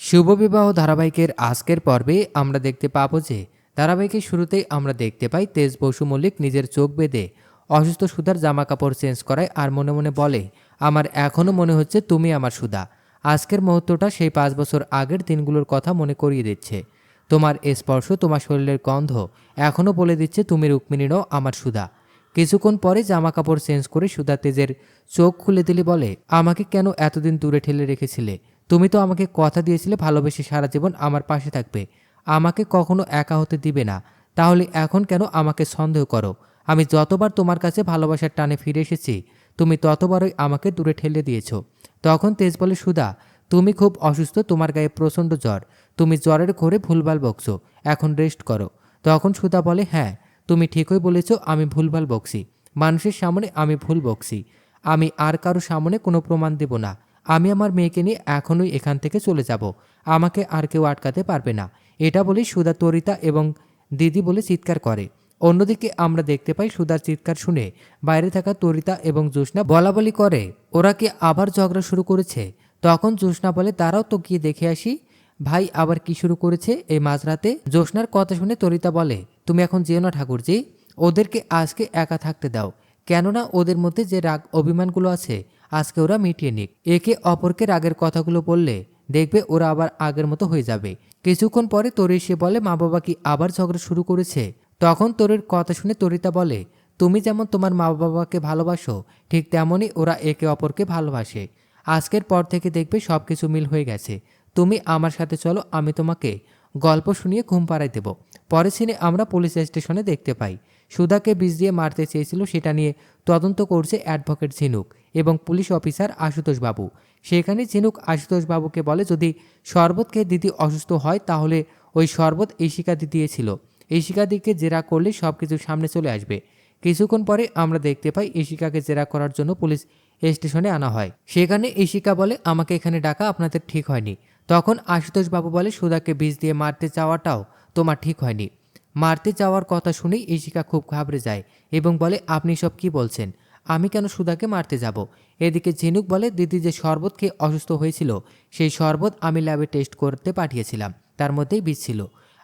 শুভ বিবাহ ধারাবাহিকের আজকের পর্বে আমরা দেখতে পাবো যে ধারাবাহিকের শুরুতেই আমরা দেখতে পাই তেজ বসু মল্লিক নিজের চোখ বেঁধে অসুস্থ সুধার জামা কাপড় চেঞ্জ করায় আর মনে মনে বলে, আমার এখনও মনে হচ্ছে তুমি আমার সুধা। আজকের মুহূর্তটা সেই 5 বছর আগের দিনগুলোর কথা মনে করিয়ে দিচ্ছে। তোমার স্পর্শ, তোমার শরীরের গন্ধ এখনও বলে দিচ্ছে তুমি রুক্মিণী নও, আমার সুধা। কিছুক্ষণ পরে জামা কাপড় চেঞ্জ করে সুধা তেজের চোখ খুলে দিলে বলে, আমাকে কেন এতদিন দূরে ঠেলে রেখেছিলে? তুমি তো আমাকে কথা দিয়েছিলে ভালোবেসে সারা জীবন আমার পাশে থাকবে, আমাকে কখনো একা হতে দিবে না। তাহলে এখন কেন আমাকে সন্দেহ করো? আমি যতবার তোমার কাছে ভালোবাসার টানে ফিরে এসেছি, তুমি ততবারই আমাকে দূরে ঠেলে দিয়েছ। তখন তেজ বলে, সুধা তুমি খুব অসুস্থ, তোমার গায়ে প্রচণ্ড জ্বর, তুমি জ্বরের ঘোরে ভুলভাল বকছো, এখন রেস্ট করো। তখন সুধা বলে, হ্যাঁ তুমি ঠিকই বলেছ, আমি ভুলভাল বকছি, মানুষের সামনে আমি ভুল বকছি। আমি আর কারো সামনে কোনো প্রমাণ দেব না। আমি আমার মেয়েকে নিয়ে এখনই এখান থেকে চলে যাব, আমাকে আর কেউ আটকাতে পারবে না। এটা বলে সুধা তরিতা এবং দিদি বলে চিৎকার করে। অন্যদিকে আমরা দেখতে পাই সুধার চিৎকার শুনে বাইরে থাকা তরিতা এবং জ্যোৎস্না বলাবলি করে, ওরা কি আবার ঝগড়া শুরু করেছে? তখন জ্যোৎস্না বলে, তারাও তো গিয়ে দেখে আসি, ভাই আবার কি শুরু করেছে এই মাঝরাতে? জ্যোৎস্নার কথা শুনে তরিতা বলে, তুমি এখন যেও না ঠাকুরজি, ওদেরকে আজকে একা থাকতে দাও, কেননা ওদের মধ্যে যে রাগ অভিমানগুলো আছে আজকে ওরা মিটিয়ে নিক। একে অপরকে রাগের কথাগুলো বললে দেখবে ওরা আবার আগের মতো হয়ে যাবে। কিছুক্ষণ পরে তরি সে বলে, মা বাবা কি আবার ঝগড়া শুরু করেছে? তখন তরির কথা শুনে তরিতা বলে, তুমি যেমন তোমার মা বাবাকে ভালোবাসো, ঠিক তেমনই ওরা একে অপরকে ভালোবাসে। আজকের পর থেকে দেখবে সব কিছু মিল হয়ে গেছে। তুমি আমার সাথে চলো, আমি তোমাকে গল্প শুনিয়ে ঘুম পাড়াই দেব। পরের সিনে আমরা পুলিশ স্টেশনে দেখতে পাই সুধাকে বিষ দিয়ে মারতে চেয়েছিল, সেটা নিয়ে তদন্ত করছে অ্যাডভোকেট ঝিনুক এবং পুলিশ অফিসার আশুতোষ বাবু। সেখানে ঝিনুক আশুতোষ বাবুকে বলে, যদি শরবত খেয়ে দিদি অসুস্থ হয় তাহলে ওই শরবত ইশিকাদি দিয়েছিল, ইশিকাদিকে জেরা করলে সব কিছু সামনে চলে আসবে। কিছুক্ষণ পরে আমরা দেখতে পাই ইশিকাকে জেরা করার জন্য পুলিশ স্টেশনে আনা হয়। সেখানে ইশিকা বলে, আমাকে এখানে ডাকা আপনাদের ঠিক হয়নি। তখন আশুতোষ বাবু বলে, সুধাকে বিষ দিয়ে মারতে চাওয়াটাও তোমার ঠিক হয়নি। মারতে যাওয়ার কথা শুনেই ইশিকা খুব ঘাবড়ে যায় এবং বলে, আপনি সব কি বলছেন? আমি কেন সুধাকে মারতে যাব? এদিকে ঝিনুক বলে, দিদি যে শরবত খেয়ে অসুস্থ হয়েছিল সেই শরবত আমি ল্যাবে টেস্ট করতে পাঠিয়েছিলাম, তার মধ্যেই বিষ ছিল।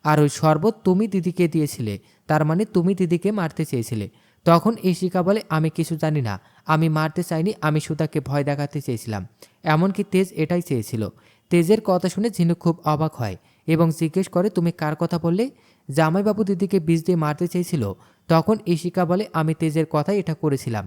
আর ওই শরবত তুমি দিদিকে দিয়েছিলে, তার মানে তুমি দিদিকে মারতে চেয়েছিলে। তখন ইশিকা বলে, আমি কিছু জানি না, আমি মারতে চাইনি, আমি সুধাকে ভয় দেখাতে চেয়েছিলাম, এমনকি তেজ এটাই চেয়েছিল। তেজের কথা শুনে ঝিনুক খুব অবাক হয় এবং জিজ্ঞেস করে, তুমি কার কথা বললে? জামাইবাবু দিদিকে বিষ দিয়ে মারতে চেয়েছিল। তখন ইশিকা বলে, আমি তেজের কথাই এটা করেছিলাম।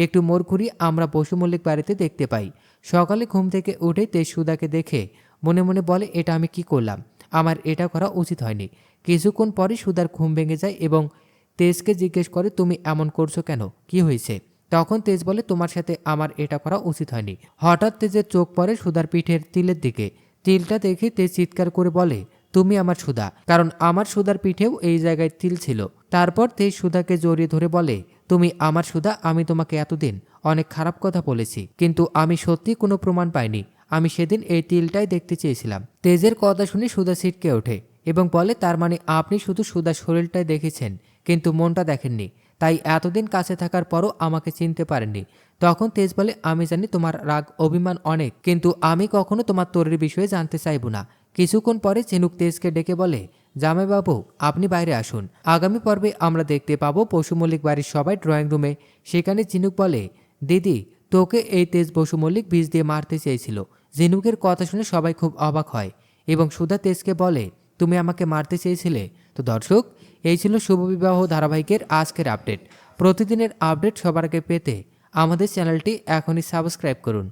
একটু মোড় ঘুরিয়ে আমরা বসু মল্লিক বাড়িতে দেখতে পাই। সকালে ঘুম থেকে উঠে তেজ সুধাকে দেখে মনে মনে বলে, এটা আমি কি করলাম, আমার এটা করা উচিত হয়নি। কিছুক্ষণ পরে সুধার ঘুম ভেঙে যায় এবং তেজকে জিজ্ঞেস করে, তুমি এমন করছো কেন, কি হয়েছে? তখন তেজ বলে, তোমার সাথে আমার এটা করা উচিত হয়নি। হঠাৎ তেজের চোখ পড়ে সুধার পিঠের তিলের দিকে। তিলটা দেখে তেজ চিৎকার করে বলে, তুমি আমার সুধা, কারণ আমার সুধার পিঠেও এই জায়গায় তিল ছিল। তারপর তেজ সুধাকে জড়িয়ে ধরে বলে, তুমি আমার সুধা, আমি তোমাকে এতদিন অনেক খারাপ কথা বলেছি, কিন্তু আমি সত্যি কোনো প্রমাণ পাইনি, আমি সেদিন এই তিলটাই দেখতে চেয়েছিলাম। তেজের কথা শুনে সুধা ছিটকে ওঠে এবং বলে, তার মানে আপনি শুধু সুধার শরীরটাই দেখেছেন কিন্তু মনটা দেখেননি, তাই এতদিন কাছে থাকার পরও আমাকে চিনতে পারেননি। তখন তেজ বলে, আমি জানি তোমার রাগ অভিমান অনেক, কিন্তু আমি কখনো তোমার তরির বিষয়ে জানতে চাইব না। কিছুক্ষণ পরে ঝিনুক তেজকে ডেকে বলে, জামাইবাবু আপনি বাইরে আসুন। আগামী পর্বে আমরা দেখতে পাবো বসু মল্লিক বাড়ির সবাই ড্রয়িং রুমে। সেখানে ঝিনুক বলে, দিদি তোকে এই তেজ বসু মল্লিক বিষ দিয়ে মারতে চেয়েছিল। ঝিনুকের কথা শুনে সবাই খুব অবাক হয় এবং সুধা তেজকে বলে, তুমি আমাকে মারতে চেয়েছিলে? তো দর্শক, এই ছিল শুভ বিবাহ ধারাবাহিকের আজকের আপডেট। প্রতিদিনের আপডেট সবার আগে পেতে আমাদের চ্যানেলটি এখনই সাবস্ক্রাইব করুন।